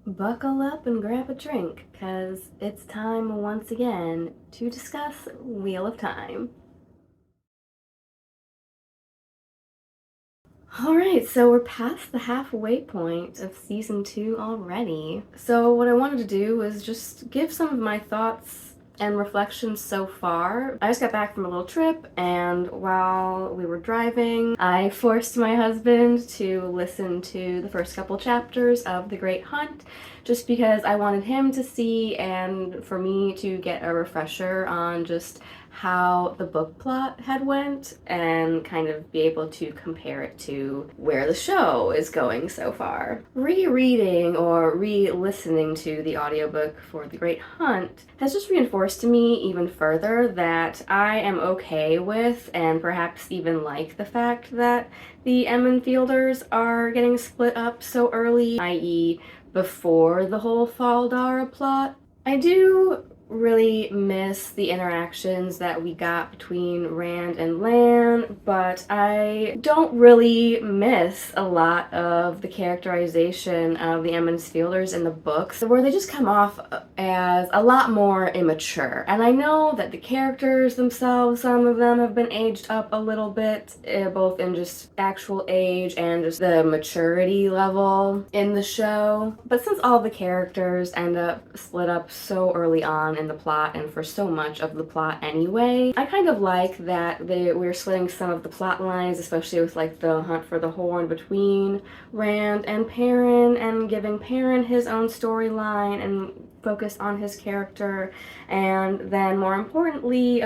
Buckle up and grab a drink, because it's time once again to discuss Wheel of Time. Alright, so we're past the halfway point of season 2 already. So, what I wanted to do was just give some of my thoughts and reflections so far. I just got back from a little trip, and while we were driving, I forced my husband to listen to the first couple chapters of The Great Hunt, just because I wanted him to see and for me to get a refresher on just how the book plot had went and kind of be able to compare it to where the show is going so far. Rereading or re-listening to the audiobook for The Great Hunt has just reinforced to me even further that I am okay with and perhaps even like the fact that the Emmenfielders are getting split up so early, i.e. before the whole Faldara plot. I do really miss the interactions that we got between Rand and Lan, but I don't really miss a lot of the characterization of the Emmenfielders in the books, where they just come off as a lot more immature. And I know that the characters themselves, some of them have been aged up a little bit, both in just actual age and just the maturity level in the show. But since all the characters end up split up so early on in the plot and for so much of the plot anyway, I kind of like that we're splitting some of the plot lines, especially with like the hunt for the horn between Rand and Perrin, and giving Perrin his own storyline and focus on his character, and then more importantly,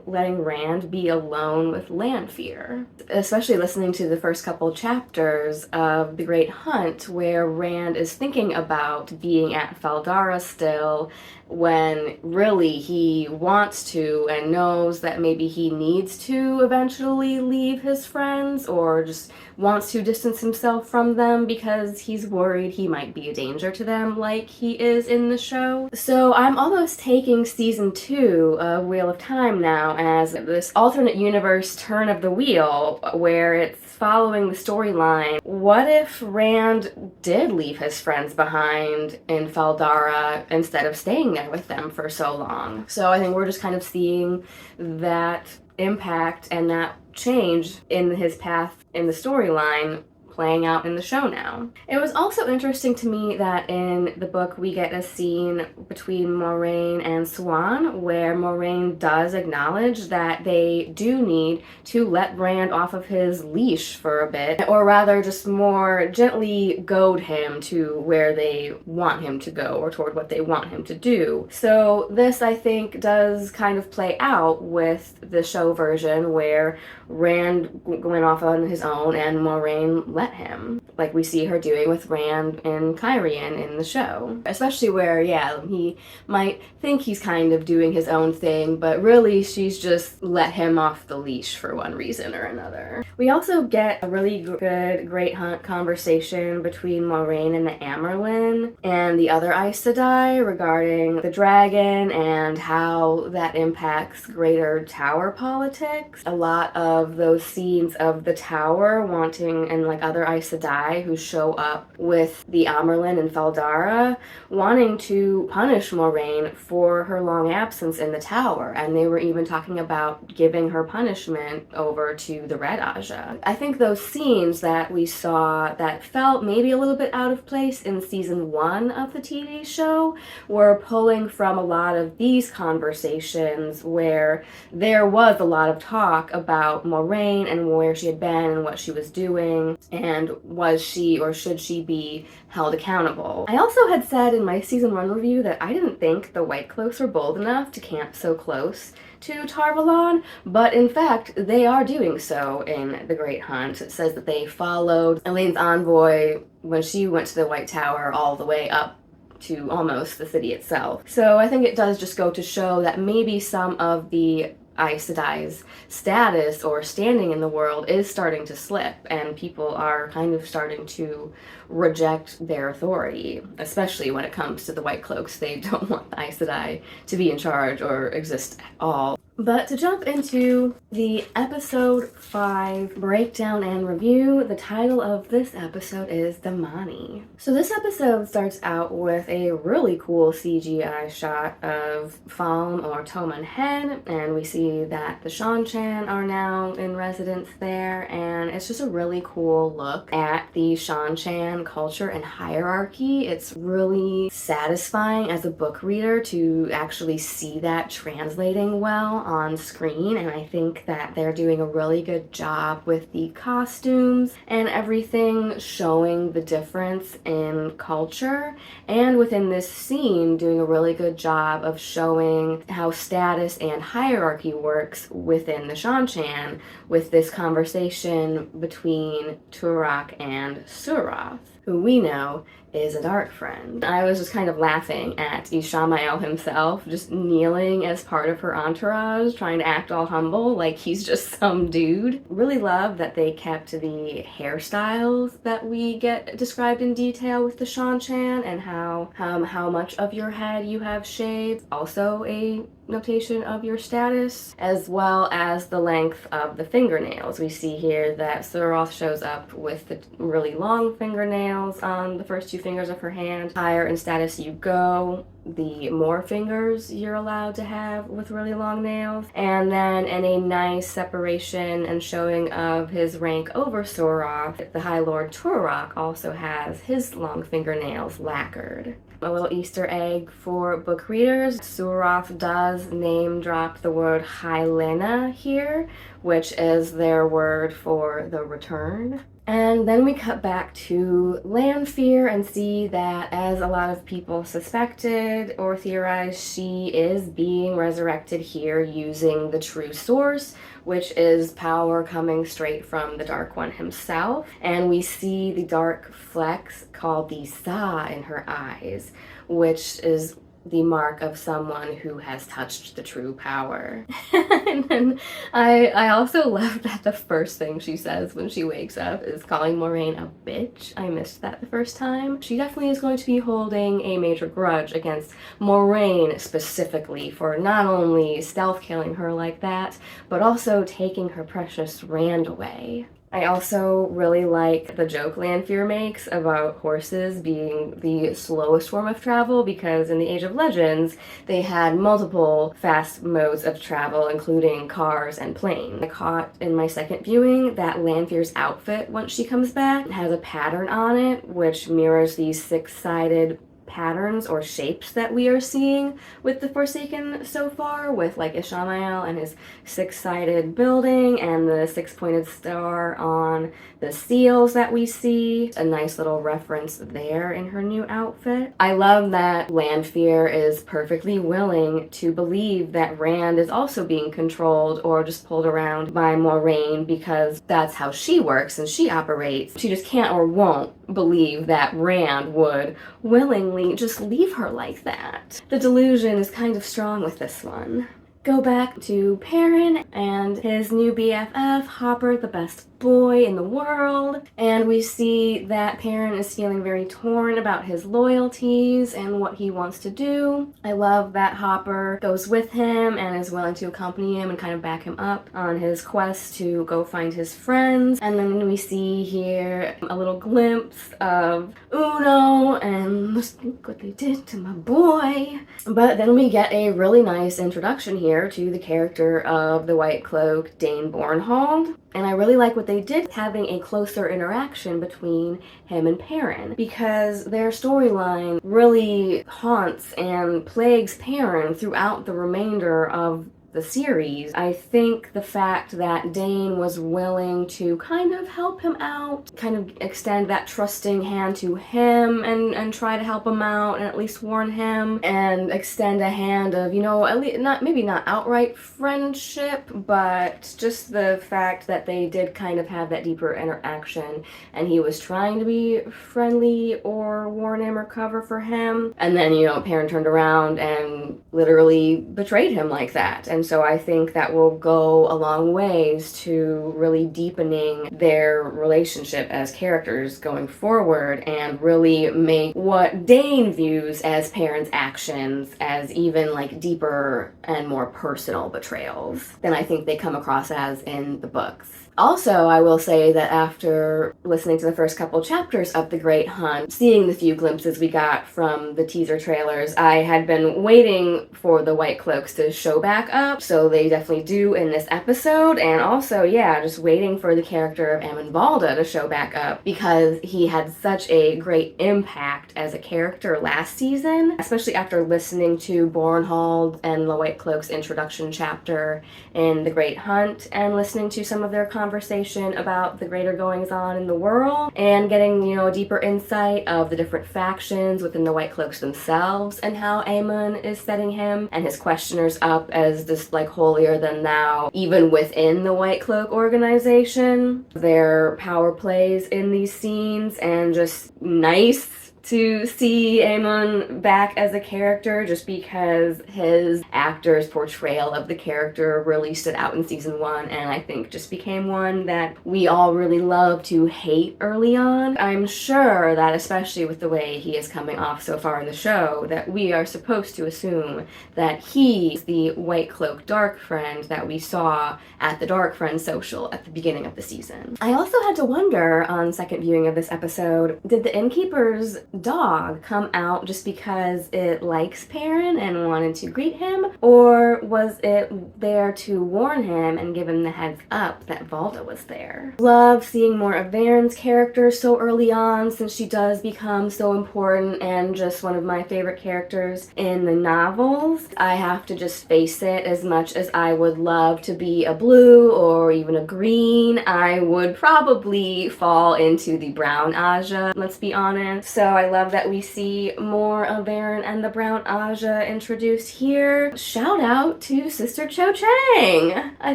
letting Rand be alone with Lanfear. Especially listening to the first couple chapters of The Great Hunt, where Rand is thinking about being at Faldara still, when really he wants to and knows that maybe he needs to eventually leave his friends, or just wants to distance himself from them because he's worried he might be a danger to them like he is in the show. So I'm almost taking season 2 of Wheel of Time now as this alternate universe turn of the wheel where it's following the storyline. What if Rand did leave his friends behind in Faldara instead of staying there with them for so long? So I think we're just kind of seeing that impact and that change in his path in the storyline playing out in the show now. It was also interesting to me that in the book we get a scene between Moiraine and Siuan where Moiraine does acknowledge that they do need to let Rand off of his leash for a bit, or rather just more gently goad him to where they want him to go or toward what they want him to do. So this, I think, does kind of play out with the show version where Rand went off on his own and Moiraine let him, like we see her doing with Rand and Cairhien in the show. Especially where, yeah, he might think he's kind of doing his own thing, but really she's just let him off the leash for one reason or another. We also get a really good Great Hunt conversation between Moiraine and the Amyrlin and the other Aes Sedai regarding the dragon and how that impacts Greater Tower politics. A lot of those scenes of the Tower wanting, and like other Aes Sedai who show up with the Amyrlin and Faldara, wanting to punish Moiraine for her long absence in the Tower, and they were even talking about giving her punishment over to the Red Ajah. I think those scenes that we saw that felt maybe a little bit out of place in season 1 of the TV show were pulling from a lot of these conversations where there was a lot of talk about Moiraine and where she had been and what she was doing, and was she or should she be held accountable. I also had said in my season 1 review that I didn't think the White Cloaks were bold enough to camp so close to Tar Valon, but in fact they are doing so in The Great Hunt. It says that they followed Elaine's envoy when she went to the White Tower all the way up to almost the city itself. So I think it does just go to show that maybe some of the Aes Sedai's status or standing in the world is starting to slip, and people are kind of starting to reject their authority, especially when it comes to the White Cloaks. They don't want the Aes Sedai to be in charge or exist at all. But to jump into the episode 5 breakdown and review, the title of this episode is Damani. So this episode starts out with a really cool CGI shot of Falm or Toman Head, and we see that the Seanchan are now in residence there, and it's just a really cool look at the Seanchan culture and hierarchy. It's really satisfying as a book reader to actually see that translating well on screen, and I think that they're doing a really good job with the costumes and everything, showing the difference in culture, and within this scene doing a really good job of showing how status and hierarchy works within the Seanchan with this conversation between Turok and Suroth, who we know is a dark friend. I was just kind of laughing at Ishamael himself, just kneeling as part of her entourage, trying to act all humble like he's just some dude. Really love that they kept the hairstyles that we get described in detail with the Seanchan, and how much of your head you have shaved. Also a notation of your status, as well as the length of the fingernails. We see here that Suroth shows up with the really long fingernails on the first two fingers of her hand. Higher in status you go, the more fingers you're allowed to have with really long nails. And then in a nice separation and showing of his rank over Suroth, the High Lord Turok also has his long fingernails lacquered. A little Easter egg for book readers, Suroth does name drop the word Hylena here, which is their word for the return. And then we cut back to Lanfear and see that, as a lot of people suspected or theorized, she is being resurrected here using the true source, which is power coming straight from the Dark One himself. And we see the dark flecks called the Sa in her eyes, which is the mark of someone who has touched the true power. And then I also love that the first thing she says when she wakes up is calling Moraine a bitch. I missed that the first time. She definitely is going to be holding a major grudge against Moraine specifically for not only stealth killing her like that, but also taking her precious Rand away. I also really like the joke Lanfear makes about horses being the slowest form of travel, because in the Age of Legends, they had multiple fast modes of travel, including cars and planes. I caught in my second viewing that Lanfear's outfit, once she comes back, has a pattern on it, which mirrors these six-sided patterns or shapes that we are seeing with the Forsaken so far, with like Ishamael and his six-sided building and the six-pointed star on the seals that we see. A nice little reference there in her new outfit. I love that Lanfear is perfectly willing to believe that Rand is also being controlled or just pulled around by Moraine, because that's how she works and she operates. She just can't or won't believe that Rand would willingly just leave her like that. The delusion is kind of strong with this one. Go back to Perrin and his new BFF, Hopper, the best boy in the world, and we see that Perrin is feeling very torn about his loyalties and what he wants to do. I love that Hopper goes with him and is willing to accompany him and kind of back him up on his quest to go find his friends. And then we see here a little glimpse of Uno and look what they did to my boy. But then we get a really nice introduction here to the character of the White Cloak, Dane Bornhold. And I really like what they did, having a closer interaction between him and Perrin, because their storyline really haunts and plagues Perrin throughout the remainder of the series. I think the fact that Dane was willing to kind of help him out, kind of extend that trusting hand to him and try to help him out and at least warn him and extend a hand of, you know, at least maybe not outright friendship, but just the fact that they did kind of have that deeper interaction and he was trying to be friendly or warn him or cover for him. And then, you know, Perrin turned around and literally betrayed him like that. And And so I think that will go a long ways to really deepening their relationship as characters going forward and really make what Dane views as parents' actions as even like deeper and more personal betrayals than I think they come across as in the books. Also, I will say that after listening to the first couple chapters of The Great Hunt, seeing the few glimpses we got from the teaser trailers, I had been waiting for the White Cloaks to show back up, so they definitely do in this episode, and also, yeah, just waiting for the character of Amon Valda to show back up, because he had such a great impact as a character last season, especially after listening to Bornhald and the White Cloaks introduction chapter in The Great Hunt, and listening to some of their conversation about the greater goings on in the world and getting, a deeper insight of the different factions within the White Cloaks themselves and how Aemon is setting him and his questioners up as this like holier than thou even within the White Cloak organization. Their power plays in these scenes and just nice to see Aemon back as a character just because his actor's portrayal of the character really stood out in season 1 and I think just became one that we all really love to hate early on. I'm sure that especially with the way he is coming off so far in the show that we are supposed to assume that he's the White Cloak Dark Friend that we saw at the Dark Friend social at the beginning of the season. I also had to wonder on second viewing of this episode, did the innkeeper's dog come out just because it likes Perrin and wanted to greet him, or was it there to warn him and give him the heads up that Valda was there? Love seeing more of Varen's character so early on, since she does become so important and just one of my favorite characters in the novels. I have to just face it, as much as I would love to be a blue or even a green, I would probably fall into the brown Aja, let's be honest. So I love that we see more of Varen and the brown Aja introduced here. Shout out to Sister Cho Chang! I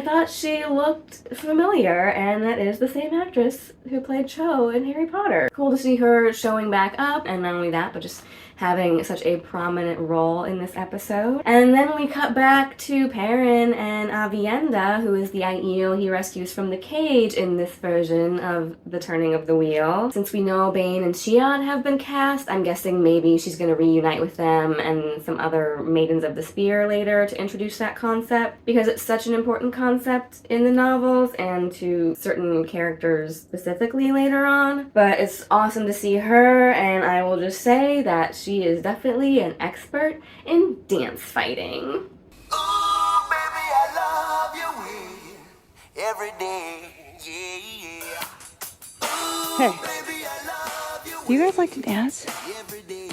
thought she looked familiar, and that is the same actress who played Cho in Harry Potter. Cool to see her showing back up, and not only that, but just having such a prominent role in this episode. And then we cut back to Perrin and Avienda, who is the Aiel he rescues from the cage in this version of The Turning of the Wheel. Since we know Bane and Xion have been cast, I'm guessing maybe she's going to reunite with them and some other Maidens of the Spear later to introduce that concept, because it's such an important concept in the novels and to certain characters specifically later on. But it's awesome to see her, and I will just say that she is definitely an expert in dance fighting. Ooh, baby, I love your way every day, yeah. Ooh, Hey, baby, I love your do you guys like to dance? every day.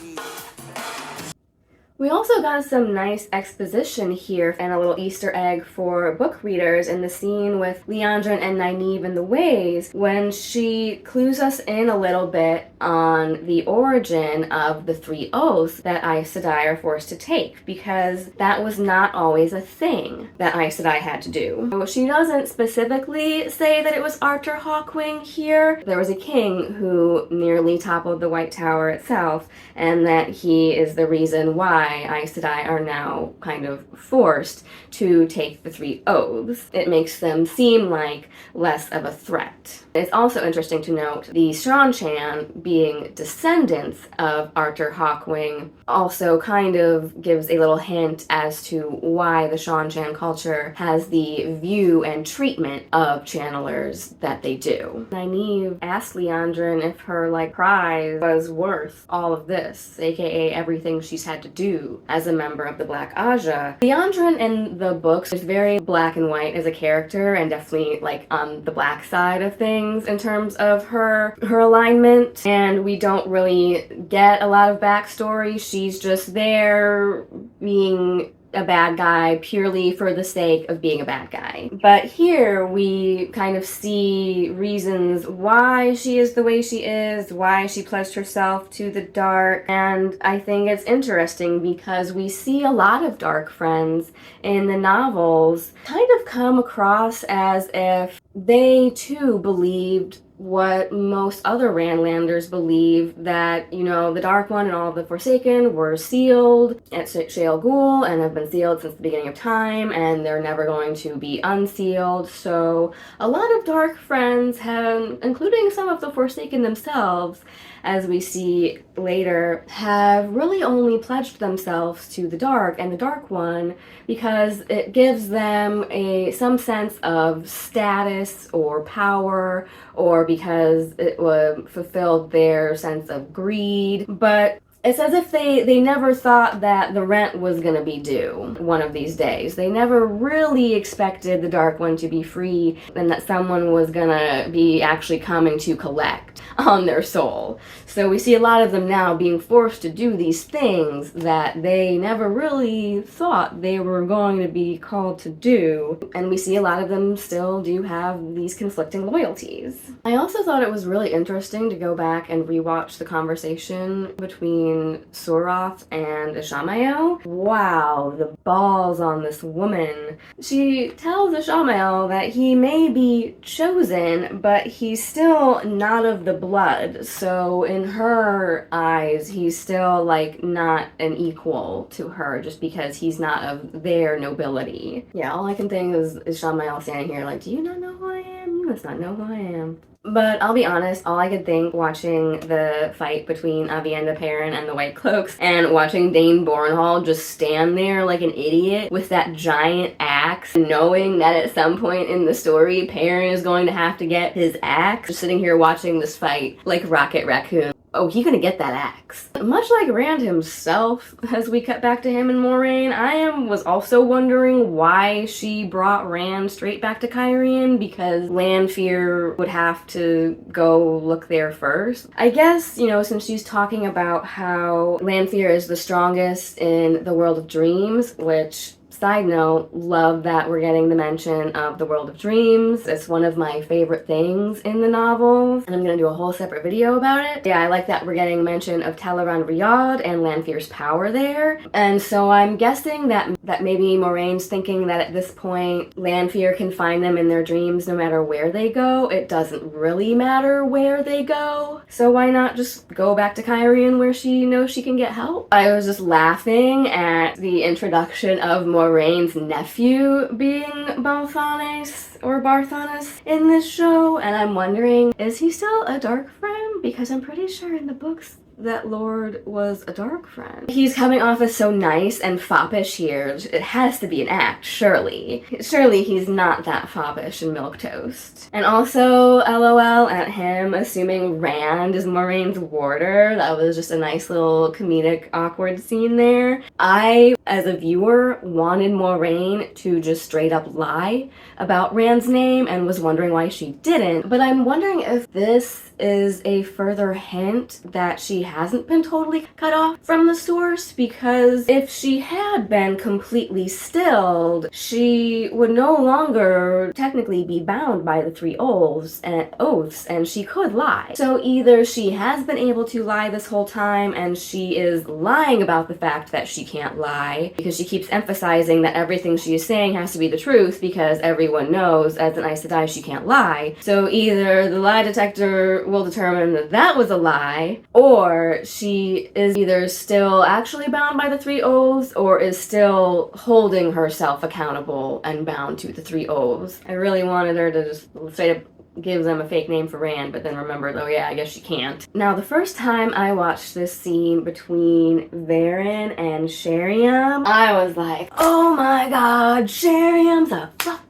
We also got some nice exposition here and a little Easter egg for book readers in the scene with Liandrin and Nynaeve in the Ways, when she clues us in a little bit on the origin of the 3 oaths that Aes Sedai are forced to take, because that was not always a thing that Aes Sedai had to do. So she doesn't specifically say that it was Arthur Hawkwing here. There was a king who nearly toppled the White Tower itself, and that he is the reason why Aes Sedai are now kind of forced to take the 3 oaths. It makes them seem like less of a threat. It's also interesting to note the Seanchan being descendants of Arthur Hawkwing also kind of gives a little hint as to why the Seanchan culture has the view and treatment of channelers that they do. Nynaeve asked Liandrin if her prize was worth all of this, aka everything she's had to do as a member of the Black Aja. Liandrin in the books is very black and white as a character, and definitely on the black side of things in terms of her alignment, and we don't really get a lot of backstory. She's just there being a bad guy purely for the sake of being a bad guy. But here we kind of see reasons why she is the way she is, why she pledged herself to the dark, and I think it's interesting because we see a lot of dark friends in the novels kind of come across as if they too believed what most other Randlanders believe, that, you know, the Dark One and all of the Forsaken were sealed at Shale Ghul and have been sealed since the beginning of time, and they're never going to be unsealed. So a lot of Dark friends have, including some of the Forsaken themselves, as we see later, have really only pledged themselves to the Dark and the Dark One because it gives them some sense of status or power, or because it would fulfill their sense of greed. But it's as if they never thought that the rent was going to be due one of these days. They never really expected the Dark One to be free and that someone was going to be actually coming to collect on their soul. So we see a lot of them now being forced to do these things that they never really thought they were going to be called to do. And we see a lot of them still do have these conflicting loyalties. I also thought it was really interesting to go back and rewatch the conversation between Surath and Ishamael. Wow, the balls on this woman. She tells Ishamael that he may be chosen, but he's still not of the blood. So in her eyes, he's still like not an equal to her just because he's not of their nobility. Yeah, all I can think is Ishamael standing here like, do you not know who I am? You must not know who I am. But I'll be honest, all I could think watching the fight between Aviendha Perrin and the White Cloaks and watching Dane Bornhall just stand there like an idiot with that giant axe, knowing that at some point in the story, Perrin is going to have to get his axe. Just sitting here watching this fight like Rocket Raccoon. Oh, he's gonna get that axe. Much like Rand himself, as we cut back to him and Moiraine, I was also wondering why she brought Rand straight back to Cairhien, because Lanfear would have to go look there first. I guess, you know, since she's talking about how Lanfear is the strongest in the World of Dreams, which, side note, love that we're getting the mention of the World of Dreams. It's one of my favorite things in the novels, and I'm gonna do a whole separate video about it. Yeah, I like that we're getting mention of Teleran Riyadh and Lanfear's power there. And so I'm guessing that maybe Moraine's thinking that at this point, Lanfear can find them in their dreams no matter where they go. It doesn't really matter where they go. So why not just go back to Cairhien where she knows she can get help? I was just laughing at the introduction of Moraine's nephew being Balthanes or Barthanes in this show, and I'm wondering, is he still a dark friend? Because I'm pretty sure in the books that Lord was a dark friend. He's coming off as so nice and foppish here. It has to be an act, surely. Surely he's not that foppish in Milquetoast. And also, LOL at him assuming Rand is Moraine's warder. That was just a nice little comedic awkward scene there. I, as a viewer, wanted Moiraine to just straight up lie about Rand's name and was wondering why she didn't. But I'm wondering if this is a further hint that she hasn't been totally cut off from the source, because if she had been completely stilled, she would no longer technically be bound by the three oaths, and she could lie. So either she has been able to lie this whole time and she is lying about the fact that she can't lie, because she keeps emphasizing that everything she is saying has to be the truth because everyone knows as an Aes Sedai she can't lie. So either the lie detector will determine that that was a lie, or she is either still actually bound by the three oaths or is still holding herself accountable and bound to the three oaths. I really wanted her to just straight up give them a fake name for Rand, but then remembered, oh yeah, I guess she can't. Now, the first time I watched this scene between Varen and Sheriam, I was like, oh my god, Sheriam's a fucking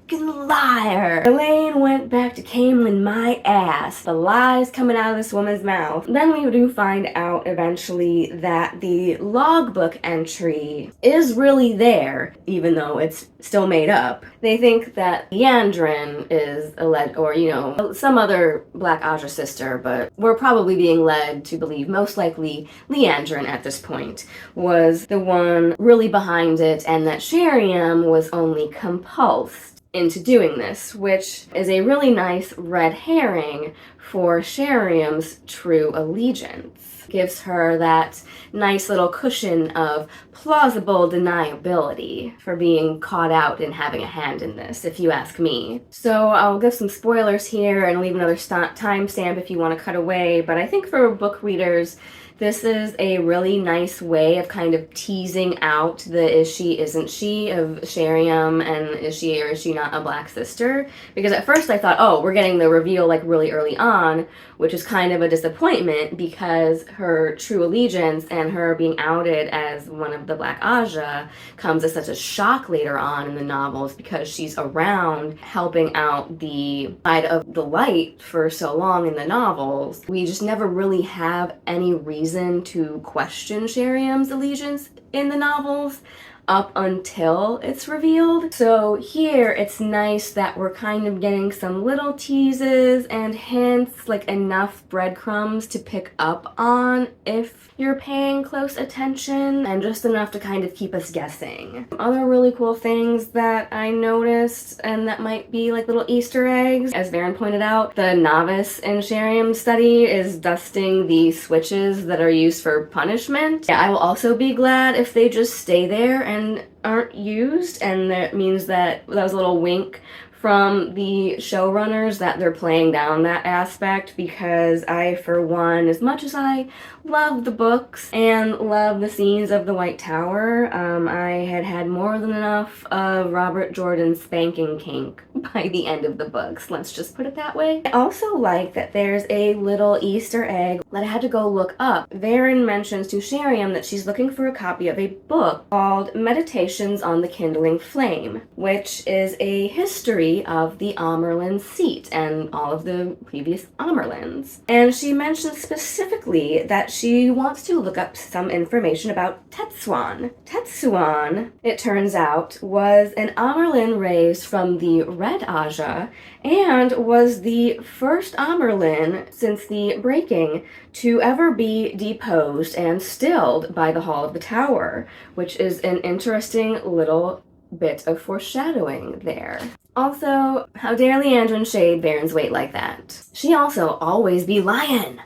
liar. Elaine went back to Caemlyn my ass. The lies coming out of this woman's mouth. Then we do find out eventually that the logbook entry is really there, even though it's still made up. They think that Liandrin is or, you know, some other Black Aja sister, but we're probably being led to believe most likely Liandrin at this point was the one really behind it, and that Sheriam was only compulsed into doing this, which is a really nice red herring for Sheriam's true allegiance. Gives her that nice little cushion of plausible deniability for being caught out and having a hand in this, if you ask me. So I'll give some spoilers here and leave another timestamp if you want to cut away, but I think for book readers, this is a really nice way of kind of teasing out the is she, isn't she of Sheriam, and is she or is she not a Black sister? Because at first I thought, oh, we're getting the reveal like really early on, which is kind of a disappointment because her true allegiance and her being outed as one of the Black Aja comes as such a shock later on in the novels because she's around helping out the side of the light for so long in the novels. We just never really have any reason to question Sheriam's allegiance in the novels up until it's revealed. So here it's nice that we're kind of getting some little teases and hints, like enough breadcrumbs to pick up on if you're paying close attention, and just enough to kind of keep us guessing. Other really cool things that I noticed, and that might be like little Easter eggs, as Varen pointed out, the novice in Sheriam's study is dusting the switches that are used for punishment. Yeah, I will also be glad if they just stay there and aren't used, and that means that was a little wink from the showrunners that they're playing down that aspect, because I, for one, as much as I love the books and love the scenes of the White Tower, I had more than enough of Robert Jordan's spanking kink by the end of the books. Let's just put it that way. I also like that there's a little Easter egg that I had to go look up. Varen mentions to Sheriam that she's looking for a copy of a book called Meditations on the Kindling Flame, which is a history of the Amerlin seat and all of the previous Amerlins. And she mentions specifically that she wants to look up some information about Tetsuan. Tetsuan, it turns out, was an Amerlin raised from the Red Aja and was the first Amerlin since the breaking to ever be deposed and stilled by the Hall of the Tower, which is an interesting little bit of foreshadowing there. Also, how dare Liandrin shade Varen's weight like that? She also always be lying.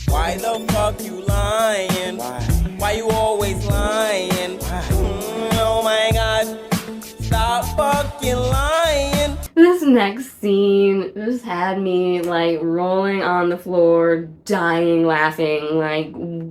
Why the fuck you lying? Why you always lying? Oh my god, stop fucking lying. This next scene just had me like rolling on the floor, dying laughing, like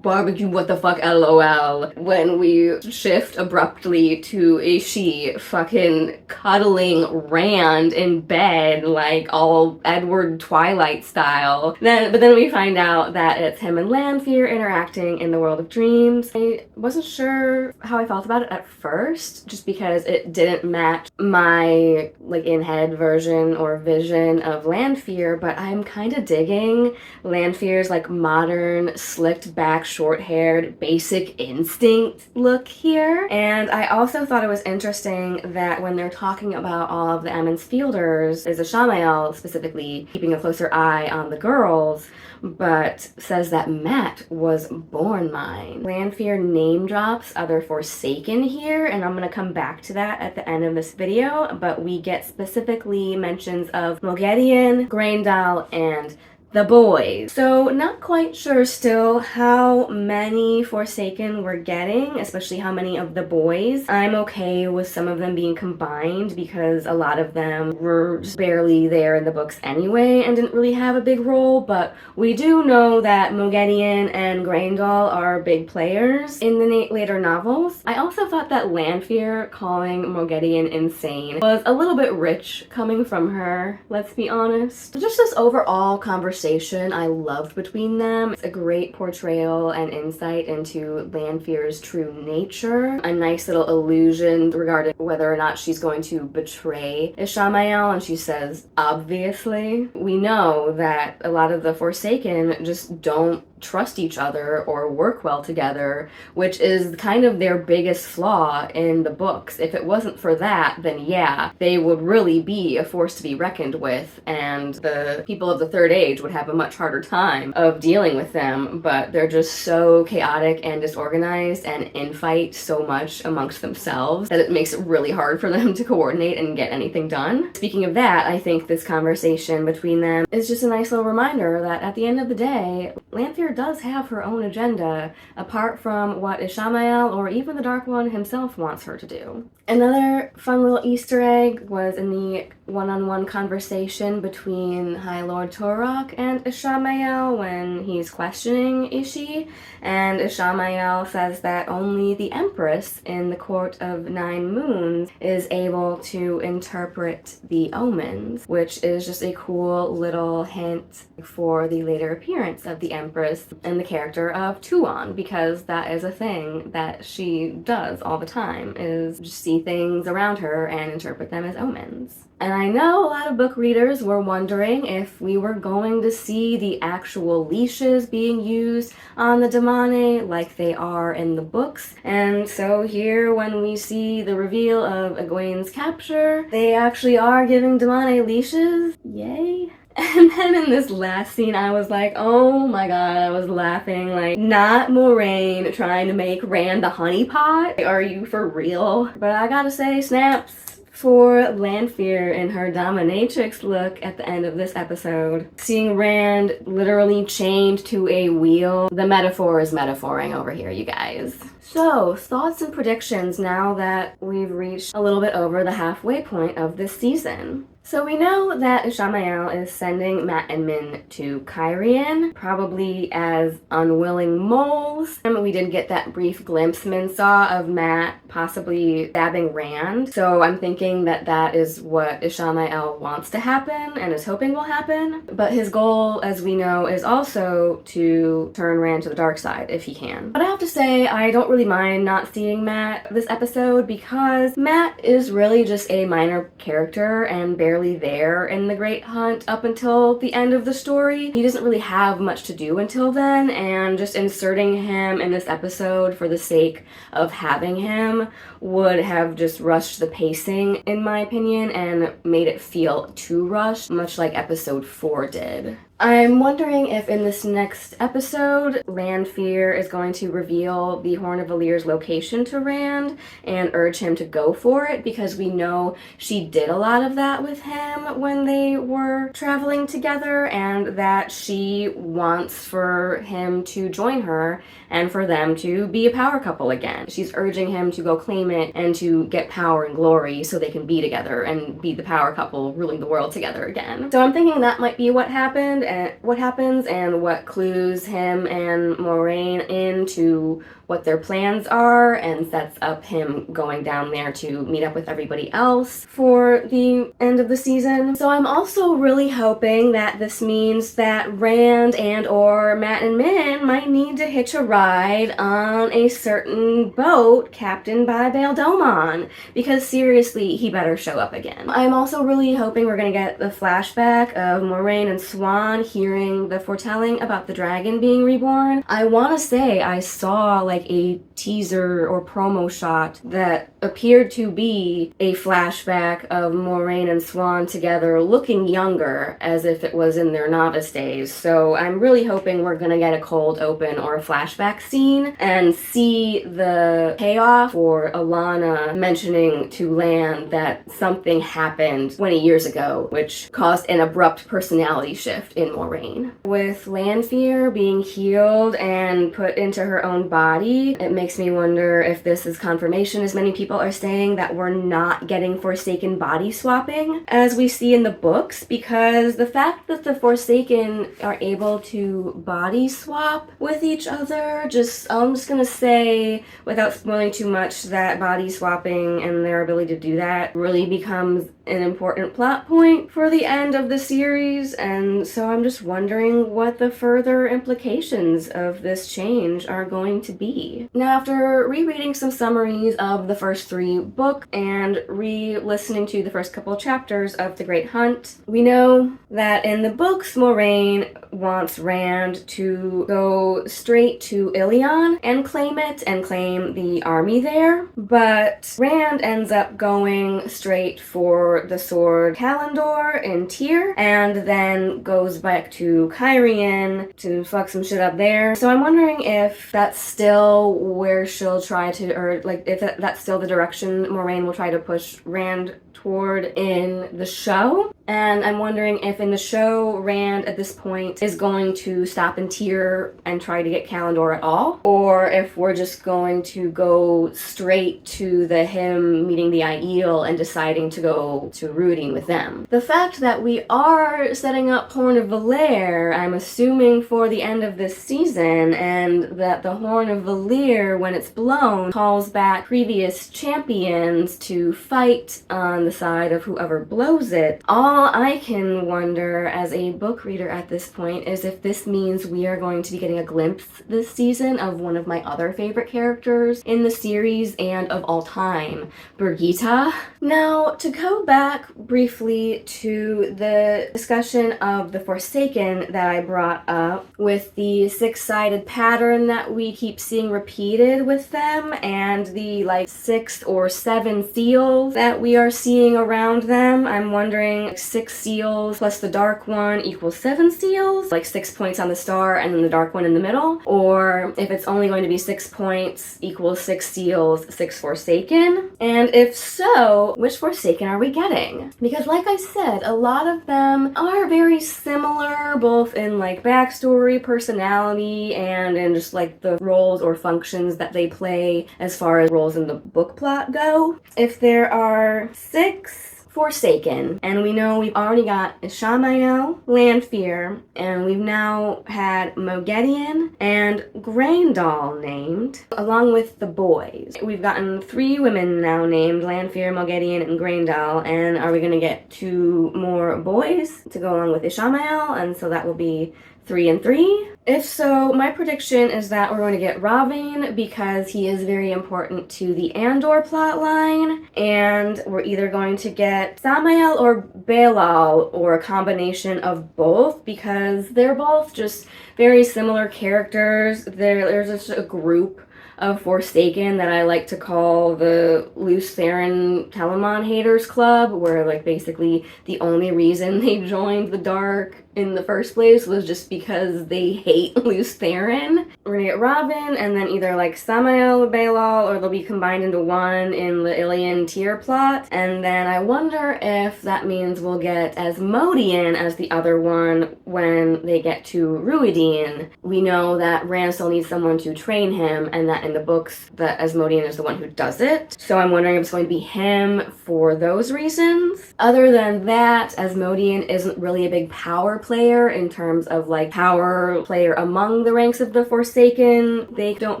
barbecue what the fuck LOL, when we shift abruptly to a she fucking cuddling Rand in bed like all Edward Twilight style. But then we find out that it's him and Lanfear interacting in the world of dreams. I wasn't sure how I felt about it at first, just because it didn't match my like in-head version or vision of Lanfear, but I'm kind of digging Lanfear's like modern, slicked back, short-haired, basic instinct look here. And I also thought it was interesting that when they're talking about all of the Emond's Fielders, is Ishamael specifically keeping a closer eye on the girls, but says that Mat was born mine. Lanfear name drops other Forsaken here, and I'm gonna come back to that at the end of this video, but we get specifically mentions of Moghedien, Graendal, and the boys. So not quite sure still how many Forsaken we're getting, especially how many of the boys. I'm okay with some of them being combined because a lot of them were just barely there in the books anyway and didn't really have a big role, but we do know that Moghedien and Graendal are big players in the later novels. I also thought that Lanfear calling Moghedien insane was a little bit rich coming from her, let's be honest. Just this overall conversation I loved between them. It's a great portrayal and insight into Lanfear's true nature. A nice little allusion regarding whether or not she's going to betray Ishamael, and she says, obviously. We know that a lot of the Forsaken just don't trust each other or work well together, which is kind of their biggest flaw in the books. If it wasn't for that, then yeah, they would really be a force to be reckoned with, and the people of the Third Age would have a much harder time of dealing with them, but they're just so chaotic and disorganized and infight so much amongst themselves that it makes it really hard for them to coordinate and get anything done. Speaking of that, I think this conversation between them is just a nice little reminder that at the end of the day, Lanfear does have her own agenda, apart from what Ishamael or even the Dark One himself wants her to do. Another fun little Easter egg was in the one-on-one conversation between High Lord Torok and Ishamael when he's questioning Ishi, and Ishamael says that only the Empress in the Court of Nine Moons is able to interpret the omens, which is just a cool little hint for the later appearance of the Empress and the character of Tuon, because that is a thing that she does all the time, is just see things around her and interpret them as omens. And I know a lot of book readers were wondering if we were going to see the actual leashes being used on the Damane like they are in the books. And so here, when we see the reveal of Egwene's capture, they actually are giving Damane leashes. Yay. And then in this last scene, I was like, oh my god, I was laughing. Like, not Moraine trying to make Rand the honeypot? Are you for real? But I gotta say, snaps for Lanfear in her dominatrix look at the end of this episode. Seeing Rand literally chained to a wheel. The metaphor is metaphoring over here, you guys. So, thoughts and predictions now that we've reached a little bit over the halfway point of this season. So we know that Ishamael is sending Mat and Min to Cairhien, probably as unwilling moles. And we did get that brief glimpse Min saw of Mat possibly stabbing Rand. So I'm thinking that that is what Ishamael wants to happen and is hoping will happen. But his goal, as we know, is also to turn Rand to the dark side if he can. But I have to say, I don't really mind not seeing Mat this episode, because Mat is really just a minor character and barely there in the Great Hunt up until the end of the story. He doesn't really have much to do until then, and just inserting him in this episode for the sake of having him would have just rushed the pacing, in my opinion, and made it feel too rushed, much like episode 4 did. I'm wondering if in this next episode, Lanfear is going to reveal the Horn of Valyr's location to Rand and urge him to go for it, because we know she did a lot of that with him when they were traveling together, and that she wants for him to join her and for them to be a power couple again. She's urging him to go claim it and to get power and glory so they can be together and be the power couple ruling the world together again. So I'm thinking that might be what happened and what happens and what clues him and Moraine into what their plans are, and sets up him going down there to meet up with everybody else for the end of the season. So I'm also really hoping that this means that Rand and or Mat and Min might need to hitch a ride on a certain boat captained by Bail Domon, because seriously, he better show up again. I'm also really hoping we're gonna get the flashback of Moraine and Swan hearing the foretelling about the dragon being reborn. I want to say I saw like a teaser or promo shot that appeared to be a flashback of Moraine and Swan together looking younger, as if it was in their novice days. So I'm really hoping we're gonna get a cold open or a flashback scene and see the payoff for Alana mentioning to Lan that something happened 20 years ago, which caused an abrupt personality shift in Moraine. With Lanfear being healed and put into her own body, it makes me wonder if this is confirmation, as many people are saying, that we're not getting Forsaken body swapping as we see in the books, because the fact that the Forsaken are able to body swap with each other, I'm just gonna say, without spoiling too much, that body swapping and their ability to do that really becomes an important plot point for the end of the series, and so I'm just wondering what the further implications of this change are going to be. be. Now, after rereading some summaries of the first 3 books and re-listening to the first couple of chapters of The Great Hunt, we know that in the books, Moraine wants Rand to go straight to Ilion and claim it and claim the army there, but Rand ends up going straight for the sword Kalendor in Tyr and then goes back to Cairhien to fuck some shit up there. So I'm wondering if that's still where she'll try to, or like if that's still the direction Moraine will try to push Rand toward in the show. And I'm wondering if in the show, Rand at this point is going to stop in Tyr and try to get Kalendor at all, or if we're just going to go straight to him meeting the Aiel and deciding to go to Rhuidean with them. The fact that we are setting up Horn of Valere, I'm assuming for the end of this season, and that the Horn of Valere, when it's blown, calls back previous champions to fight on the side of whoever blows it. All I can wonder as a book reader at this point is if this means we are going to be getting a glimpse this season of one of my other favorite characters in the series and of all time, Birgitte. Now, to go back briefly to the discussion of the Forsaken that I brought up with the 6-sided pattern that we keep seeing repeated with them and the 6 or 7 seals that we are seeing around them, I'm wondering 6 seals plus the dark one equals 7 seals, 6 points on the star and then the dark one in the middle, or if it's only going to be 6 points equals 6 seals, 6 Forsaken, and if so, which Forsaken are we getting? Because like I said, a lot of them are very similar, both in backstory, personality, and in just the roles or functions that they play as far as roles in the book plot go. If there are 6 Forsaken, and we know we've already got Ishamael, Lanfear, and we've now had Moghedien and Graendal named, along with the boys. We've gotten 3 women now named, Lanfear, Moghedien, and Graendal, and are we going to get 2 more boys to go along with Ishamael, and so that will be 3 and 3? If so, my prediction is that we're going to get Rahvane because he is very important to the Andor plotline, and we're either going to get Samael or Be'lal, or a combination of both, because they're both just very similar characters. There's just a group of Forsaken that I like to call the Lews Therin Telamon Haters Club, where basically the only reason they joined the Dark in the first place was just because they hate Lews Therin. We're gonna get Rahvane, and then either Samael or Be'lal, or they'll be combined into one in the Ilion Tyr plot. And then I wonder if that means we'll get Asmodean as the other one when they get to Rhuidean. We know that Rand still needs someone to train him, and that in the books that Asmodean is the one who does it. So I'm wondering if it's going to be him for those reasons. Other than that, Asmodean isn't really a big power player in terms of power player among the ranks of the Forsaken. They don't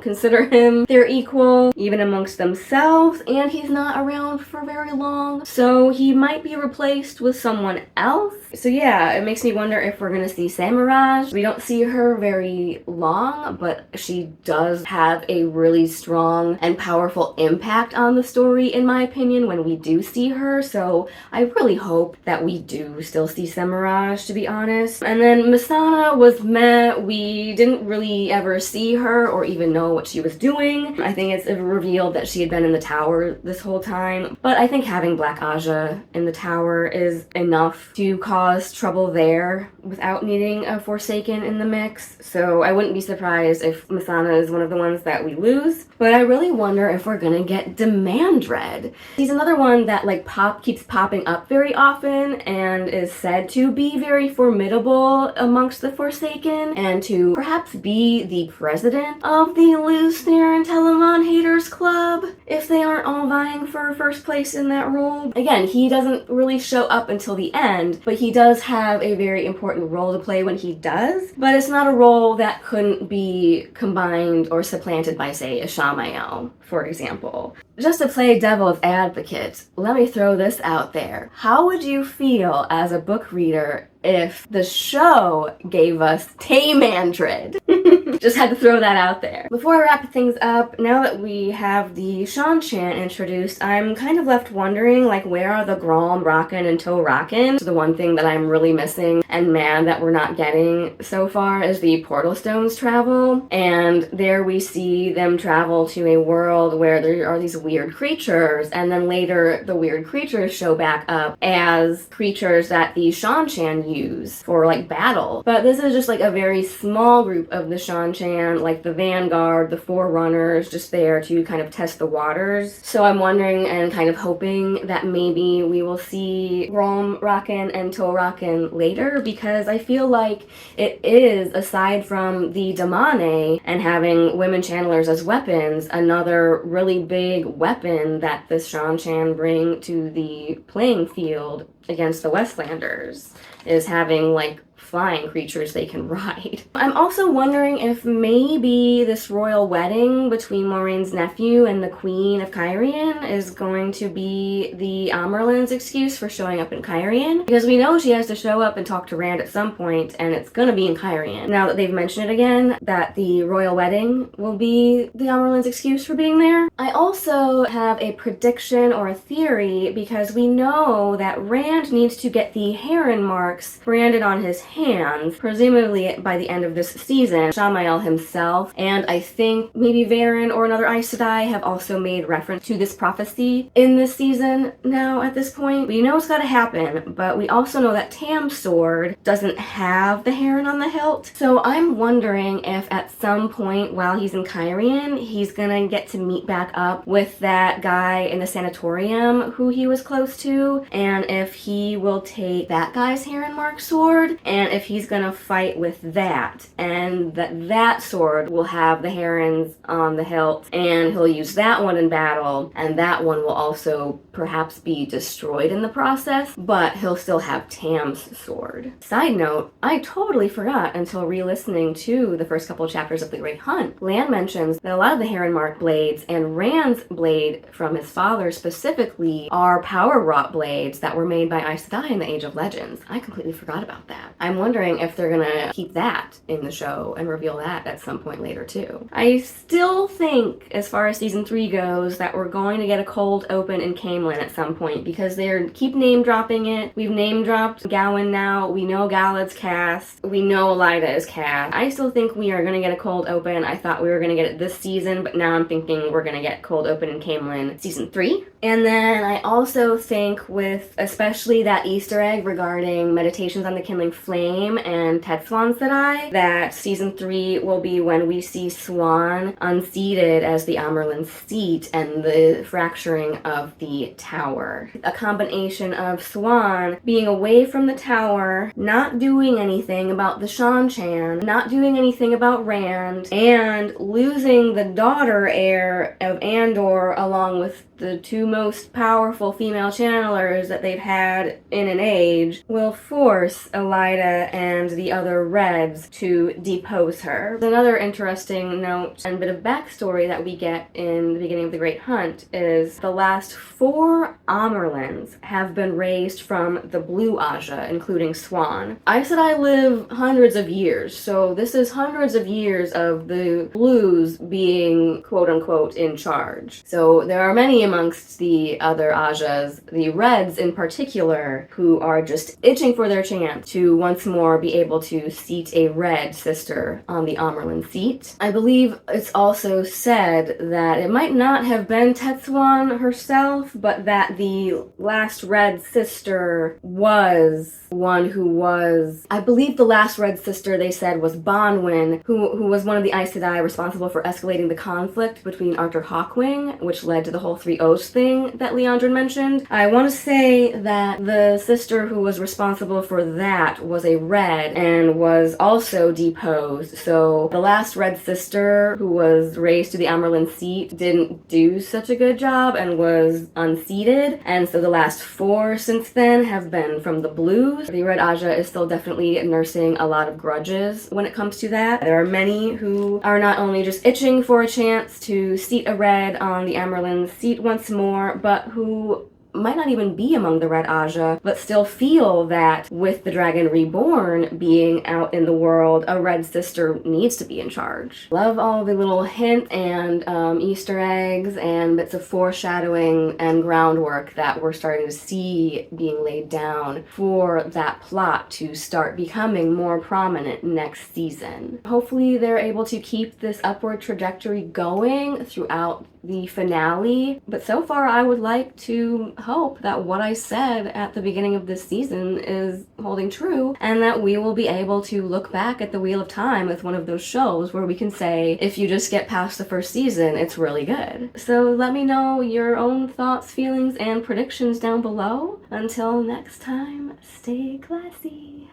consider him their equal, even amongst themselves, and he's not around for very long. So he might be replaced with someone else. So yeah, it makes me wonder if we're gonna see Samaraj. We don't see her very long, but she does have a really strong and powerful impact on the story, in my opinion, when we do see her. So I really hope that we do still see Samaraj, to be honest. And then Missana was meh. We didn't really ever see her or even know what she was doing. I think it's revealed that she had been in the tower this whole time. But I think having Black Aja in the tower is enough to cause trouble there without needing a Forsaken in the mix. So I wouldn't be surprised if Missana is one of the ones that we lose. But I really wonder if we're gonna get Demandred. He's another one that keeps popping up very often and is said to be very formidable amongst the Forsaken, and to perhaps be the president of the Lews Therin Telamon Haters Club, if they aren't all vying for first place in that role. Again, he doesn't really show up until the end, but he does have a very important role to play when he does, but it's not a role that couldn't be combined or supplanted by, say, Ishamael, for example. Just to play devil's advocate, let me throw this out there. How would you feel as a book reader if the show gave us Taymandred? Just had to throw that out there. Before I wrap things up, now that we have the Sean chant introduced, I'm kind of left wondering, like, where are the Grom Rockin' and Toe Rockin'? The one thing that I'm really missing and mad that we're not getting so far is the Portal Stones travel. And there we see them travel to a world where there are these weird creatures, and then later the weird creatures show back up as creatures that the Shan-Chan use for, like, battle. But this is just, like, a very small group of the Shan-Chan, like the Vanguard, the Forerunners, just there to kind of test the waters. So I'm wondering and kind of hoping that maybe we will see Grom Rockin' and Toe Rockin' later, because I feel like it is, aside from the Damane and having women channelers as weapons, another really big weapon that the Shan-Chan bring to the playing field against the Westlanders, is having, like, flying creatures they can ride. I'm also wondering if maybe this royal wedding between Moiraine's nephew and the Queen of Cairhien is going to be the Amerlin's excuse for showing up in Cairhien, because we know she has to show up and talk to Rand at some point, and it's gonna be in Cairhien. Now that they've mentioned it again, that the royal wedding will be the Amerlin's excuse for being there. I also have a prediction or a theory, because we know that Rand needs to get the heron marks branded on his hands, presumably by the end of this season. Shamael himself, and I think maybe Varen or another Aes Sedai have also made reference to this prophecy in this season now at this point. We know it's gotta happen, but we also know that Tam's sword doesn't have the heron on the hilt. So I'm wondering if at some point while he's in Cairhien, he's gonna get to meet back up with that guy in the sanatorium who he was close to, and if he will take that guy's heron mark sword, and if he's gonna fight with that, and that sword will have the herons on the hilt, and he'll use that one in battle, and that one will also perhaps be destroyed in the process, but he'll still have Tam's sword. Side note, I totally forgot until re-listening to the first couple of chapters of The Great Hunt. Lan mentions that a lot of the heron mark blades and Rand's blade from his father specifically are power wrought blades that were made by Aes Sedai in the Age of Legends. I completely forgot about that. I'm wondering if they're gonna keep that in the show and reveal that at some point later too. I still think, as far as season 3 goes, that we're going to get a cold open in Caemlyn at some point, because they're keep name dropping it. We've name dropped Gowan now. We know Galad's cast. We know Elaida is cast. I still think we are gonna get a cold open. I thought we were gonna get it this season, but now I'm thinking we're gonna get cold open in Caemlyn season 3. And then I also think, with especially that Easter egg regarding Meditations on the Kindling Flame and Teflon Sedai, that season 3 will be when we see Siuan unseated as the Amerlin's seat and the fracturing of the tower. A combination of Siuan being away from the tower, not doing anything about the Shan-Chan, not doing anything about Rand, and losing the daughter heir of Andor along with the two most powerful female channelers that they've had in an age, will force Elaida and the other Reds to depose her. Another interesting note and bit of backstory that we get in the beginning of The Great Hunt is the last 4 Amerlins have been raised from the Blue Aja, including Siuan. Aes Sedai live hundreds of years, so this is hundreds of years of the Blues being quote-unquote in charge. So there are many amongst the other Ajas, the Reds in particular, who are just itching for their chance to once more be able to seat a Red sister on the Amerlin seat. I believe it's also said that it might not have been Tetsuan herself, but that the last Red sister was one who was, I believe the last Red sister they said was Bonwyn, who was one of the Aes Sedai responsible for escalating the conflict between Arthur Hawkwing, which led to the whole Three Oaths thing that Leandrin mentioned. I want to say that the sister who was responsible for that was a Red and was also deposed. So the last Red sister who was raised to the Amerlin seat didn't do such a good job and was unseated. And so the last 4 since then have been from the Blues. The Red Aja is still definitely nursing a lot of grudges when it comes to that. There are many who are not only just itching for a chance to seat a Red on the Amerlin seat once more, but who might not even be among the Red Aja, but still feel that with the Dragon Reborn being out in the world, a Red sister needs to be in charge. Love all the little hints and Easter eggs and bits of foreshadowing and groundwork that we're starting to see being laid down for that plot to start becoming more prominent next season. Hopefully they're able to keep this upward trajectory going throughout the finale, but so far I would like to hope that what I said at the beginning of this season is holding true, and that we will be able to look back at the Wheel of Time as one of those shows where we can say, if you just get past the first season, it's really good. So let me know your own thoughts, feelings, and predictions down below. Until next time, stay classy.